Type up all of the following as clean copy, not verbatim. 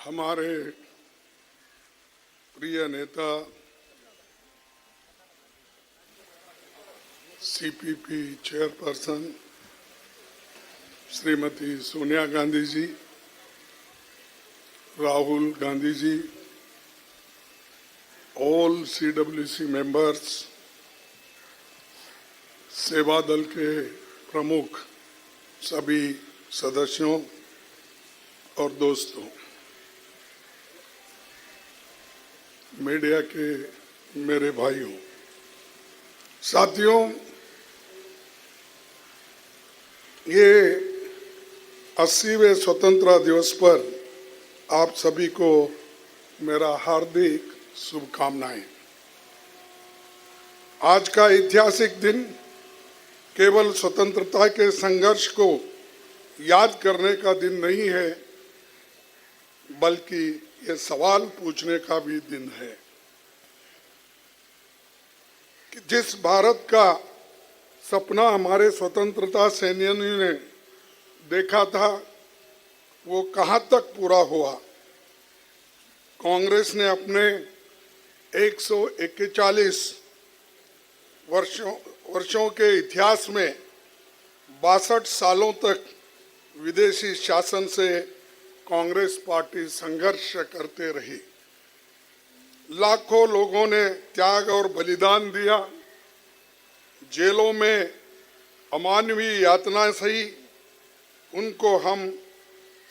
हमारे प्रिय नेता CPP chairperson Shrimati Sonia Gandhi ji, Rahul Gandhi ji, all CWC members, सेवा दल के प्रमुख सभी सदस्यों और दोस्तों, मीडिया के मेरे भाइयों, साथियों, ये 80वें स्वतंत्रता दिवस पर आप सभी को मेरा हार्दिक शुभकामनाएं। आज का ऐतिहासिक दिन केवल स्वतंत्रता के संघर्ष को याद करने का दिन नहीं है, बल्कि ये सवाल पूछने का भी दिन है कि जिस भारत का सपना हमारे स्वतंत्रता सेनानियों ने देखा था, वो कहां तक पूरा हुआ। कांग्रेस ने अपने 141 वर्षों के इतिहास में 62 सालों तक विदेशी शासन से कांग्रेस पार्टी संघर्ष करते रही। लाखों लोगों ने त्याग और बलिदान दिया, जेलों में अमानवीय यातना सही, उनको हम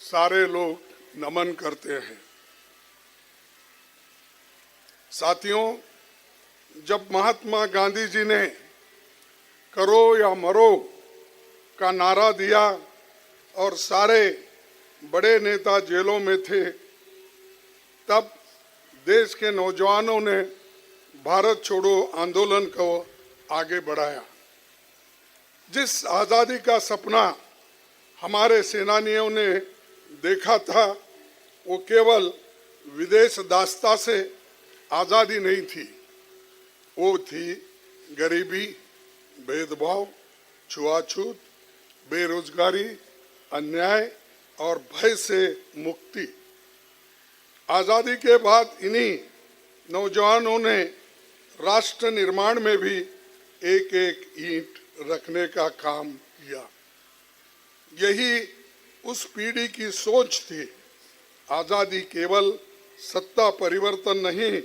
सारे लोग नमन करते हैं। साथियों, जब महात्मा गांधी जी ने करो या मरो का नारा दिया और सारे बड़े नेता जेलों में थे, तब देश के नौजवानों ने भारत छोड़ो आंदोलन को आगे बढ़ाया। जिस आज़ादी का सपना हमारे सेनानियों ने देखा था, वो केवल विदेश दास्ता से आज़ादी नहीं थी, वो थी गरीबी, भेदभाव, छुआछूत, बेरोजगारी, अन्याय और भय से मुक्ति। आज़ादी के बाद इन्हीं नौजवानों ने राष्ट्र निर्माण में भी एक एक ईंट रखने का काम किया। यही उस पीढ़ी की सोच थी। आज़ादी केवल सत्ता परिवर्तन नहीं,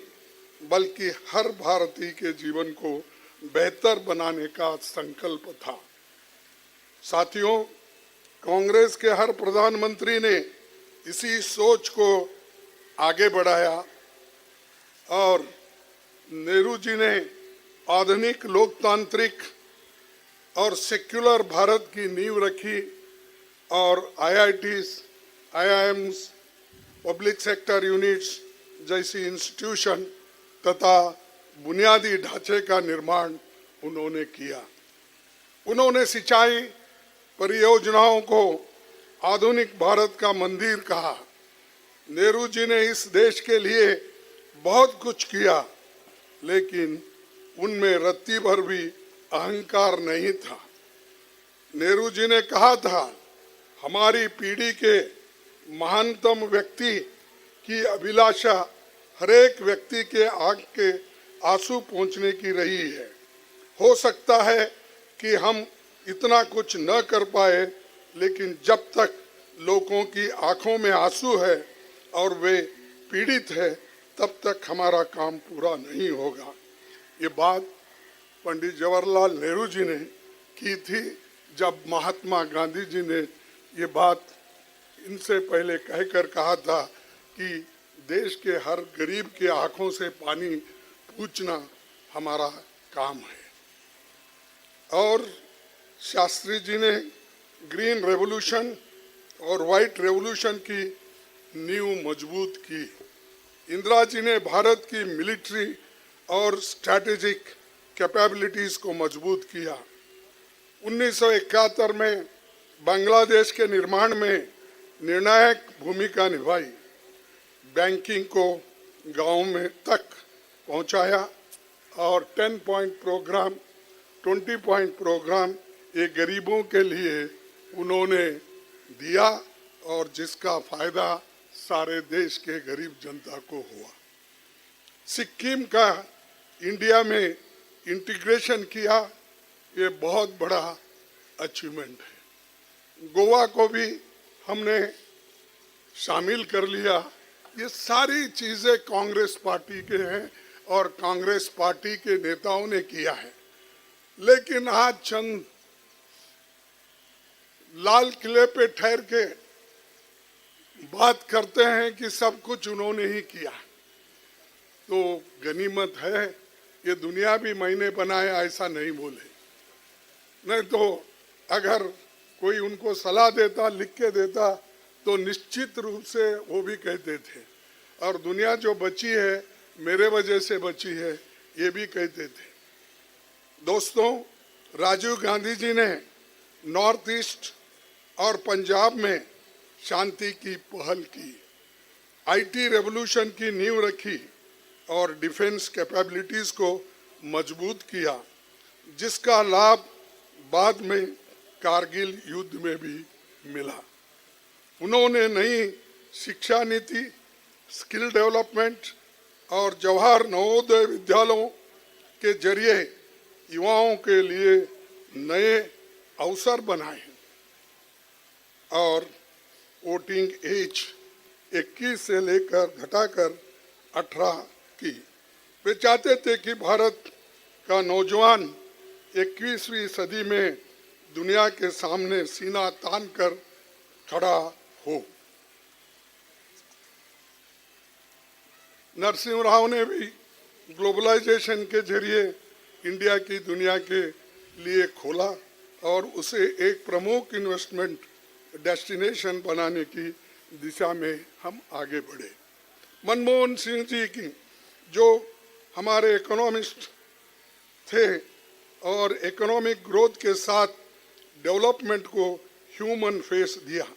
बल्कि हर भारतीय के जीवन को बेहतर बनाने का संकल्प था। साथियों, कांग्रेस के हर प्रधानमंत्री ने इसी सोच को आगे बढ़ाया और नेहरू जी ने आधुनिक लोकतांत्रिक और सेक्युलर भारत की नींव रखी और IITs, IIMs, public sector units जैसी इंस्टीट्यूशन तथा बुनियादी ढांचे का निर्माण उन्होंने किया। उन्होंने सिंचाई परियोजनाओं को आधुनिक भारत का मंदिर कहा। नेहरू जी ने इस देश के लिए बहुत कुछ किया, लेकिन उनमें रत्ती भर भी अहंकार नहीं था। नेहरू जी ने कहा था, हमारी पीढ़ी के महानतम व्यक्ति की अभिलाषा हरेक व्यक्ति के आंख के आंसू पोंछने की रही है। हो सकता है कि हम इतना कुछ न कर पाए, लेकिन जब तक लोगों की आंखों में आंसू है और वे पीड़ित है, तब तक हमारा काम पूरा नहीं होगा। ये बात पंडित जवाहरलाल नेहरू जी ने की थी, जब महात्मा गांधी जी ने ये बात इनसे पहले कहकर कहा था कि देश के हर गरीब के आंखों से पानी पूछना हमारा काम है। और शास्त्री जी ने ग्रीन रेवोल्यूशन और व्हाइट रेवोल्यूशन की नींव मजबूत की। इंदिरा जी ने भारत की मिलिट्री और स्ट्रैटेजिक कैपेबिलिटीज को मजबूत किया। 1971 में बांग्लादेश के निर्माण में निर्णायक भूमिका निभाई। बैंकिंग को गांव में तक पहुंचाया और 10 पॉइंट प्रोग्राम, 20 पॉइंट प्रोग्राम ये गरीबों के लिए उन्होंने दिया और जिसका फायदा सारे देश के गरीब जनता को हुआ। सिक्किम का इंडिया में इंटीग्रेशन किया, ये बहुत बड़ा अचीवमेंट है। गोवा को भी हमने शामिल कर लिया। ये सारी चीजें कांग्रेस पार्टी के हैं और कांग्रेस पार्टी के नेताओं ने किया है। लेकिन आज चंद लाल किले पे ठहर के बात करते हैं कि सब कुछ उन्होंने ही किया, तो गनीमत है। ये दुनिया भी मैंने बनाया ऐसा नहीं बोले, नहीं तो अगर कोई उनको सलाह देता, लिख के देता, तो निश्चित रूप से वो भी कहते थे। और दुनिया जो बची है मेरे वजह से बची है, ये भी कहते थे। दोस्तों, राजीव गांधी जी ने नॉर्थ ईस्ट और पंजाब में शांति की पहल की, आईटी रेवोल्यूशन की नींव रखी और डिफेंस कैपेबिलिटीज को मजबूत किया, जिसका लाभ बाद में कारगिल युद्ध में भी मिला। उन्होंने नई शिक्षा नीति, स्किल डेवलपमेंट और जवाहर नवोदय विद्यालयों के जरिए युवाओं के लिए नए अवसर बनाए और वोटिंग एज 21 से लेकर घटाकर 18 की। वे चाहते थे कि भारत का नौजवान 21वीं सदी में दुनिया के सामने सीना तान कर खड़ा हो। नरसिंह राव ने भी ग्लोबलाइजेशन के जरिए इंडिया की दुनिया के लिए खोला और उसे एक प्रमुख इन्वेस्टमेंट डेस्टिनेशन बनाने की दिशा में हम आगे बढ़े। मनमोहन सिंह जी की, जो हमारे इकोनॉमिस्ट थे और इकोनॉमिक ग्रोथ के साथ डेवलपमेंट को ह्यूमन फेस दिया।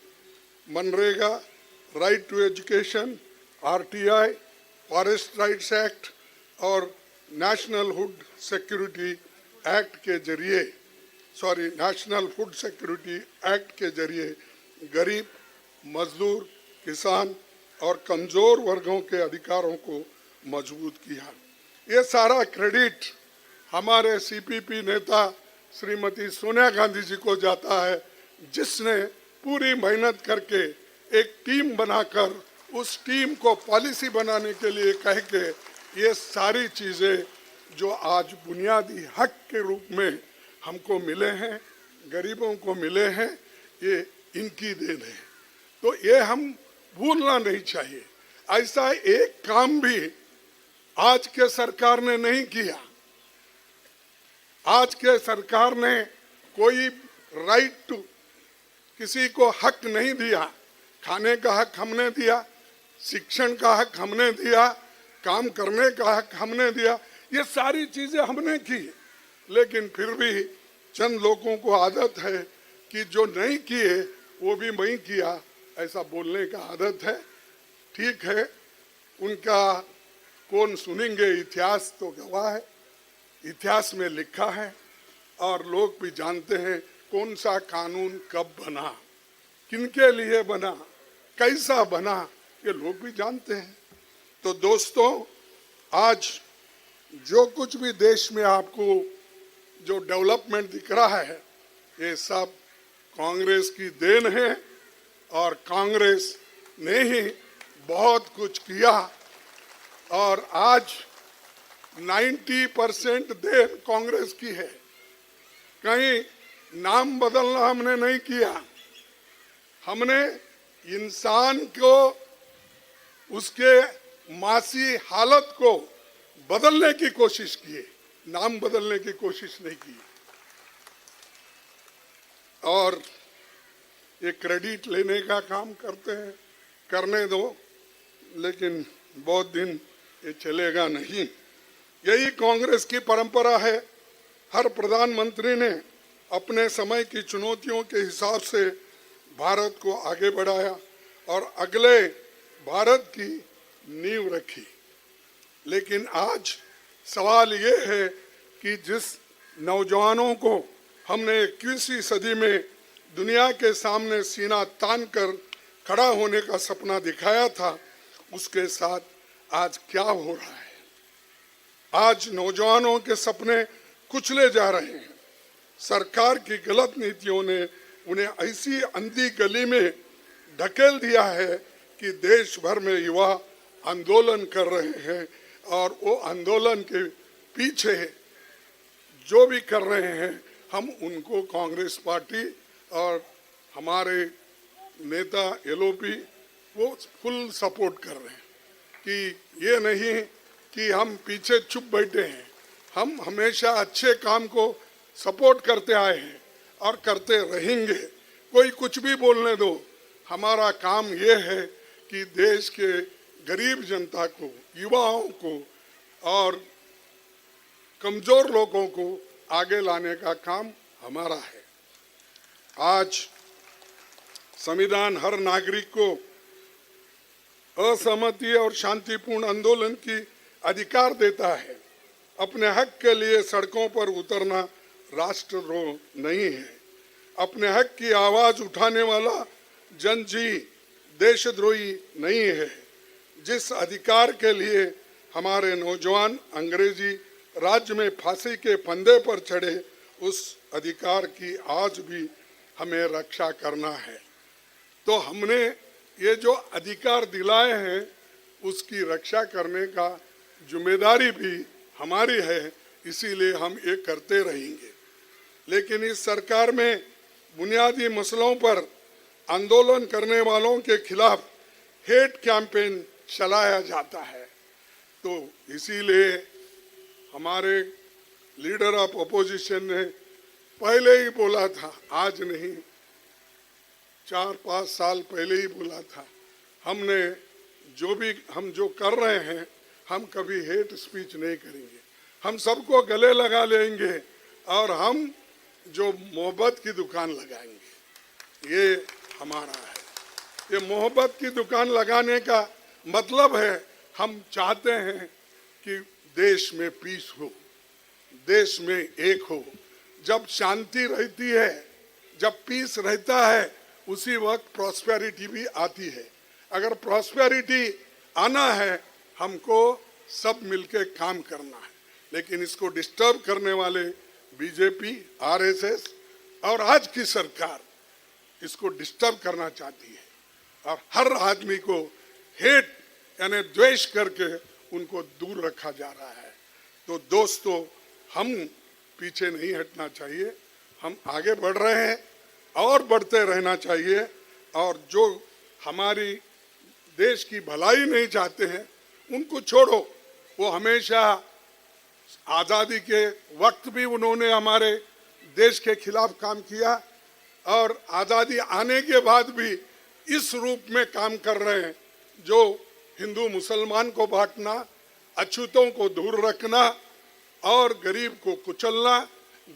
MNREGA, right to education, RTI, forest rights act और नेशनल फूड सिक्योरिटी एक्ट के जरिए नेशनल फूड सिक्योरिटी एक्ट के जरिए गरीब, मजदूर, किसान और कमजोर वर्गों के अधिकारों को मजबूत किया। ये सारा क्रेडिट हमारे सीपीपी नेता श्रीमती सोनिया गांधी जी को जाता है, जिसने पूरी मेहनत करके एक टीम बनाकर उस टीम को पॉलिसी बनाने के लिए कह के ये सारी चीजें जो आज बुनियादी हक के रूप में हमको मिले हैं, गरीबों को मिले हैं, ये इनकी देन है। तो ये हम भूलना नहीं चाहिए। ऐसा एक काम भी आज के सरकार ने नहीं किया। आज के सरकार ने कोई राइट टू, किसी को हक नहीं दिया। खाने का हक हमने दिया, शिक्षण का हक हमने दिया, काम करने का हक हमने दिया, ये सारी चीजें हमने की। लेकिन फिर भी चंद लोगों को आदत है कि जो नहीं किए वो भी मैं किया, ऐसा बोलने का आदत है। ठीक है, उनका कौन सुनेंगे, इतिहास तो गवाह है, इतिहास में लिखा है और लोग भी जानते हैं कौन सा कानून कब बना, किनके लिए बना, कैसा बना, ये लोग भी जानते हैं। तो दोस्तों, आज जो कुछ भी देश में आपको जो डेवलपमेंट दिख रहा है, ये सब कांग्रेस की देन है और कांग्रेस ने ही बहुत कुछ किया। और आज 90% देन कांग्रेस की है। कहीं नाम बदलना हमने नहीं किया, हमने इंसान को, उसके मासी हालत को बदलने की कोशिश की है, नाम बदलने की कोशिश नहीं की। और ये क्रेडिट लेने का काम करते हैं, करने दो, लेकिन बहुत दिन ये चलेगा नहीं। यही कांग्रेस की परंपरा है। हर प्रधानमंत्री ने अपने समय की चुनौतियों के हिसाब से भारत को आगे बढ़ाया और अगले भारत की नींव रखी। लेकिन आज सवाल ये है कि जिस नौजवानों को हमने 21वीं सदी में दुनिया के सामने सीना तान कर खड़ा होने का सपना दिखाया था, उसके साथ आज क्या हो रहा है। आज नौजवानों के सपने कुचले जा रहे हैं। सरकार की गलत नीतियों ने उन्हें ऐसी अंधी गली में ढकेल दिया है कि देश भर में युवा आंदोलन कर रहे हैं, और वो आंदोलन के पीछे जो भी कर रहे हैं, हम उनको कांग्रेस पार्टी और हमारे नेता एलओपी वो फुल सपोर्ट कर रहे हैं कि ये नहीं कि हम पीछे चुप बैठे हैं। हम हमेशा अच्छे काम को सपोर्ट करते आए हैं और करते रहेंगे। कोई कुछ भी बोलने दो, हमारा काम ये है कि देश के गरीब जनता को, युवाओं को और कमजोर लोगों को आगे लाने का काम हमारा है। आज संविधान हर नागरिक को असहमति और शांतिपूर्ण आंदोलन की अधिकार देता है। अपने हक के लिए सड़कों पर उतरना राष्ट्रद्रोह नहीं है। अपने हक की आवाज उठाने वाला जनजी देशद्रोही नहीं है। जिस अधिकार के लिए हमारे नौजवान अंग्रेजी राज्य में फांसी के फंदे पर चढ़े, उस अधिकार की आज भी हमें रक्षा करना है। तो हमने ये जो अधिकार दिलाए हैं, उसकी रक्षा करने का जिम्मेदारी भी हमारी है, इसीलिए हम ये करते रहेंगे। लेकिन इस सरकार में बुनियादी मसलों पर आंदोलन करने वालों के खिलाफ हेट कैंपेन चलाया जाता है। तो इसीलिए हमारे लीडर ऑफ अपोजिशन ने पहले ही बोला था, आज नहीं 4-5 साल पहले ही बोला था, हमने हम जो कर रहे हैं, हम कभी हेट स्पीच नहीं करेंगे। हम सबको गले लगा लेंगे और हम जो मोहब्बत की दुकान लगाएंगे, ये हमारा है। ये मोहब्बत की दुकान लगाने का मतलब है, हम चाहते हैं कि देश में पीस हो, देश में एक हो। जब शांति रहती है, जब पीस रहता है, उसी वक्त प्रॉस्पेरिटी भी आती है। अगर प्रॉस्पेरिटी आना है, हमको सब मिलके काम करना है। लेकिन इसको डिस्टर्ब करने वाले बीजेपी, आरएसएस और आज की सरकार इसको डिस्टर्ब करना चाहती है और हर आदमी को हेट यानी द्वेष करके उनको दूर रखा जा रहा है। तो दोस्तों, हम पीछे नहीं हटना चाहिए, हम आगे बढ़ रहे हैं और बढ़ते रहना चाहिए। और जो हमारी देश की भलाई नहीं चाहते हैं, उनको छोड़ो। वो हमेशा आज़ादी के वक्त भी उन्होंने हमारे देश के खिलाफ काम किया और आज़ादी आने के बाद भी इस रूप में काम कर रहे हैं, जो हिंदू मुसलमान को बांटना, अछूतों को दूर रखना और गरीब को कुचलना।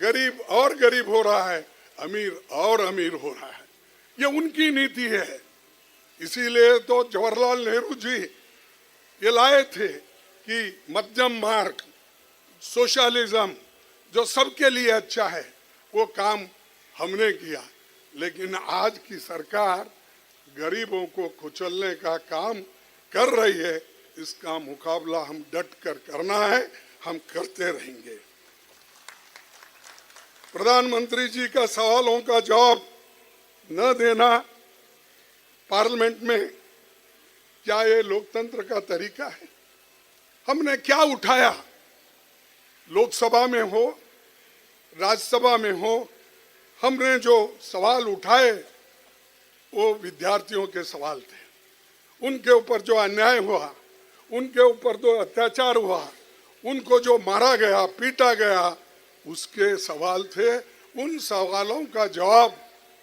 गरीब और गरीब हो रहा है, अमीर और अमीर हो रहा है। ये उनकी नीति है। इसीलिए तो जवाहरलाल नेहरू जी ये लाए थे कि मध्यम मार्ग, सोशलिज्म, जो सबके लिए अच्छा है, वो काम हमने किया। लेकिन आज की सरकार गरीबों को कुचलने का काम कर रही है। इसका मुकाबला हम डट कर करना है, हम करते रहेंगे। प्रधानमंत्री जी का सवालों का जवाब न देना पार्लियामेंट में, क्या ये लोकतंत्र का तरीका है? हमने क्या उठाया? लोकसभा में हो, राज्यसभा में हो, हमने जो सवाल उठाए वो विद्यार्थियों के सवाल थे। उनके ऊपर जो अन्याय हुआ, उनके ऊपर जो अत्याचार हुआ, उनको जो मारा गया, पीटा गया, उसके सवाल थे। उन सवालों का जवाब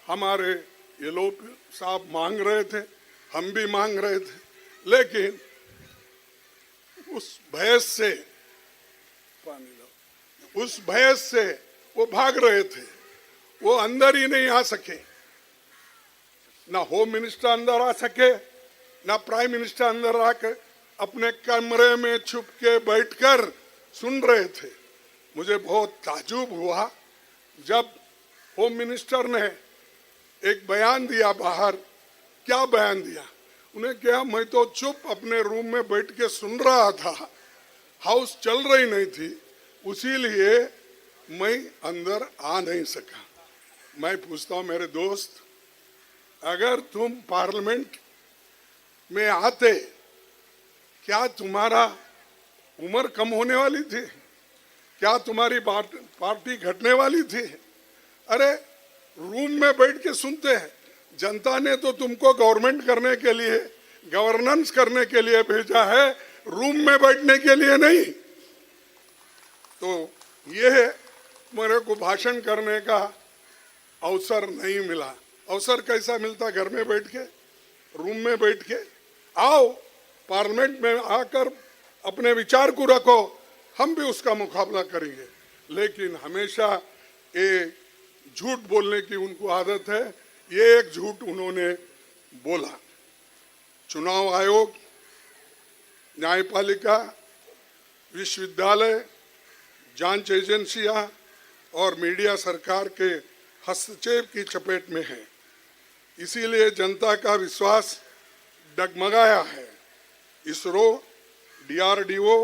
हमारे ये लोग साहब मांग रहे थे, हम भी मांग रहे थे। लेकिन उस बहस से वो भाग रहे थे। वो अंदर ही नहीं आ सके, ना होम मिनिस्टर अंदर आ सके, ना प्राइम मिनिस्टर अंदर आकर अपने कमरे में छुप के बैठकर सुन रहे थे। मुझे बहुत ताज्जुब हुआ जब होम मिनिस्टर ने एक बयान दिया बाहर क्या बयान दिया। उन्हें क्या, मैं तो चुप अपने रूम में बैठ के सुन रहा था, हाउस चल रही नहीं थी, उसीलिए मैं अंदर आ नहीं सका। मैं पूछता हूं मेरे दोस्त, अगर तुम पार्लियामेंट में आते, क्या तुम्हारा उम्र कम होने वाली थी? क्या तुम्हारी पार्टी घटने वाली थी? अरे रूम में बैठ के सुनते हैं। जनता ने तो तुमको गवर्नमेंट करने के लिए, गवर्नेंस करने के लिए भेजा है, रूम में बैठने के लिए नहीं। तो ये मेरे को भाषण करने का अवसर नहीं मिला। अवसर कैसा मिलता? घर में बैठ के, रूम में बैठ के। आओ पार्लियामेंट में आकर अपने विचार को रखो, हम भी उसका मुकाबला करेंगे। लेकिन हमेशा ये झूठ बोलने की उनको आदत है। ये एक झूठ उन्होंने बोला। चुनाव आयोग, न्यायपालिका, विश्वविद्यालय, जांच एजेंसियां और मीडिया सरकार के हस्तक्षेप की चपेट में है। इसीलिए जनता का विश्वास डगमगाया है। इसरो, डीआरडीओ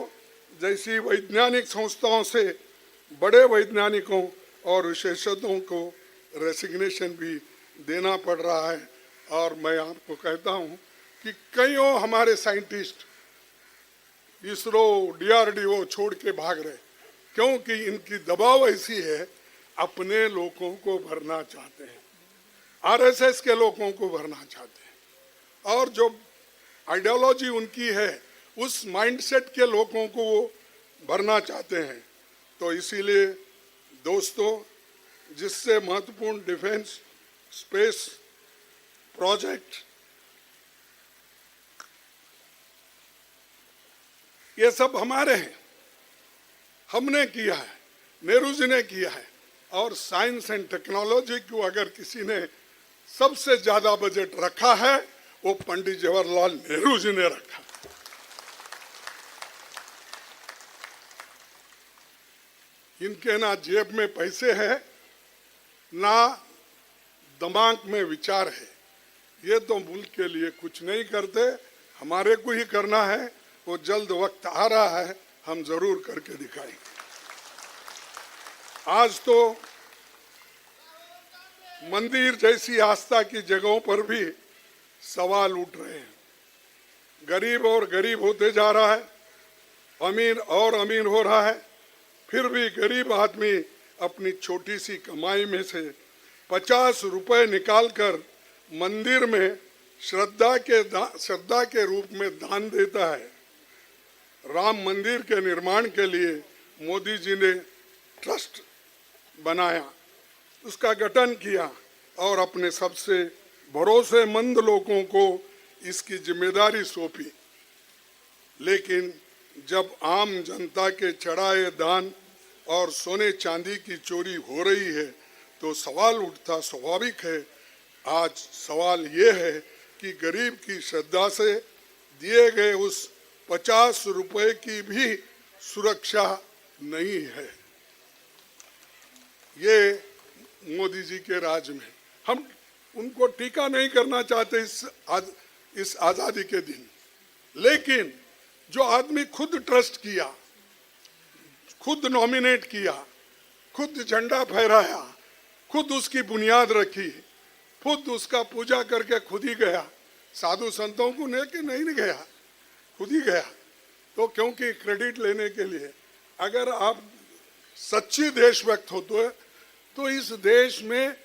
जैसी वैज्ञानिक संस्थाओं से बड़े वैज्ञानिकों और विशेषज्ञों को रेसिग्नेशन भी देना पड़ रहा है। और मैं आपको कहता हूं कि कईयों हमारे साइंटिस्ट इसरो, डीआरडीओ छोड़ के भाग रहे, क्योंकि इनकी दबाव ऐसी है, अपने लोगों को भरना चाहते हैं, आरएसएस के लोगों को भरना चाहते हैं, और जो आइडियोलॉजी उनकी है उस माइंडसेट के लोगों को वो भरना चाहते हैं। तो इसीलिए दोस्तों, जिससे महत्वपूर्ण डिफेंस, स्पेस प्रोजेक्ट, ये सब हमारे हैं, हमने किया है, नेहरू जी ने किया है। और साइंस एंड टेक्नोलॉजी को अगर किसी ने सबसे ज्यादा बजट रखा है, वो पंडित जवाहरलाल नेहरू जी ने रखा। इनके ना जेब में पैसे है, ना दिमाग में विचार है। ये तो मुल्क के लिए कुछ नहीं करते, हमारे को ही करना है। वो जल्द वक्त आ रहा है, हम जरूर करके दिखाएंगे। आज तो मंदिर जैसी आस्था की जगहों पर भी सवाल उठ रहे हैं। गरीब और गरीब होते जा रहा है, अमीर और अमीर हो रहा है। फिर भी गरीब आदमी अपनी छोटी सी कमाई में से 50 रुपए निकालकर मंदिर में श्रद्धा के रूप में दान देता है। राम मंदिर के निर्माण के लिए मोदी जी ने ट्रस्ट बनाया, उसका गठन किया और अपने सबसे भरोसेमंद लोगों को इसकी जिम्मेदारी सौंपी। लेकिन जब आम जनता के चढ़ाए दान और सोने चांदी की चोरी हो रही है, तो सवाल उठता स्वाभाविक है। आज सवाल ये है कि गरीब की श्रद्धा से दिए गए उस 50 रुपए की भी सुरक्षा नहीं है। ये मोदी जी के राज में। हम उनको टीका नहीं करना चाहते इस आजादी के दिन, लेकिन जो आदमी खुद ट्रस्ट किया, खुद नॉमिनेट किया, खुद झंडा फहराया, खुद उसकी बुनियाद रखी, खुद उसका पूजा करके खुद ही गया, साधु संतों को लेके नहीं गया, खुद ही गया। तो क्योंकि क्रेडिट लेने के लिए, अगर आप सच्ची देशभक्त हो तो इस देश में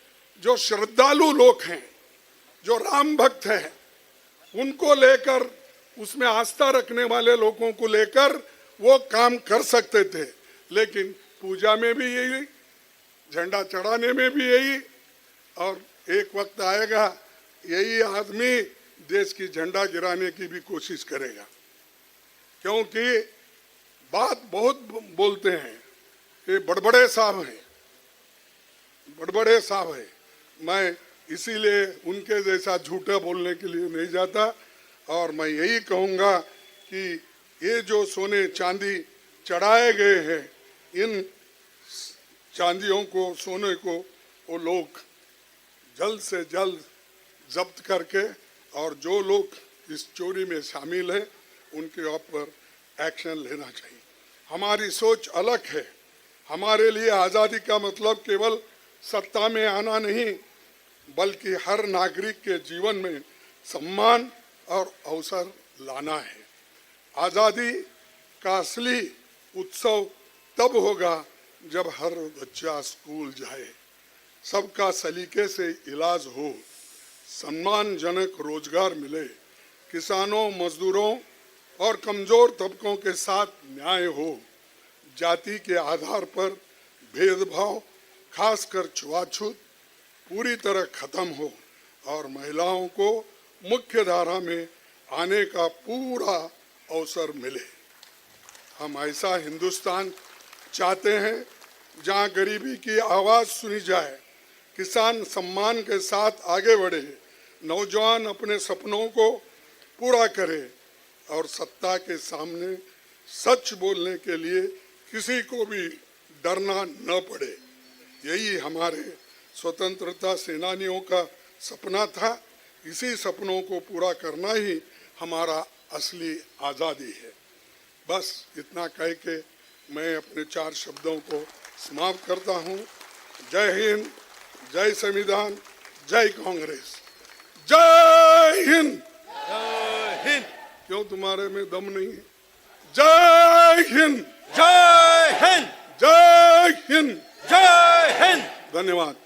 जो श्रद्धालु लोग हैं, जो राम भक्त हैं, उनको लेकर, उसमें आस्था रखने वाले लोगों को लेकर वो काम कर सकते थे। लेकिन पूजा में भी यही, झंडा चढ़ाने में भी यही, और एक वक्त आएगा यही आदमी देश की झंडा गिराने की भी कोशिश करेगा। क्योंकि बात बहुत बोलते हैं, ये बड़बड़े साहब हैं, बड़बड़े साहब हैं। मैं इसीलिए उनके जैसा झूठा बोलने के लिए नहीं जाता। और मैं यही कहूँगा कि ये जो सोने चांदी चढ़ाए गए हैं, इन चांदियों को, सोने को वो लोग जल्द से जल्द जब्त करके और जो लोग इस चोरी में शामिल हैं उनके ऊपर एक्शन लेना चाहिए। हमारी सोच अलग है। हमारे लिए आज़ादी का मतलब केवल सत्ता में आना नहीं, बल्कि हर नागरिक के जीवन में सम्मान और अवसर लाना है। आज़ादी का असली उत्सव तब होगा जब हर बच्चा स्कूल जाए, सबका सलीके से इलाज हो, सम्मानजनक रोजगार मिले, किसानों, मजदूरों और कमजोर तबकों के साथ न्याय हो, जाति के आधार पर भेदभाव, खासकर छुआछूत पूरी तरह खत्म हो और महिलाओं को मुख्य धारा में आने का पूरा अवसर मिले। हम ऐसा हिंदुस्तान चाहते हैं जहां गरीबी की आवाज सुनी जाए, किसान सम्मान के साथ आगे बढ़े, नौजवान अपने सपनों को पूरा करे और सत्ता के सामने सच बोलने के लिए किसी को भी डरना न पड़े। यही हमारे स्वतंत्रता सेनानियों का सपना था। इसी सपनों को पूरा करना ही हमारा असली आज़ादी है। बस इतना कह के मैं अपने 4 शब्दों को समाप्त करता हूँ। जय हिंद, जय संविधान, जय कांग्रेस, जय हिंद। जय हिंद। क्यों तुम्हारे में दम नहीं है? जय हिंद, जय हिंद, जय हिंद, जय हिंद। धन्यवाद।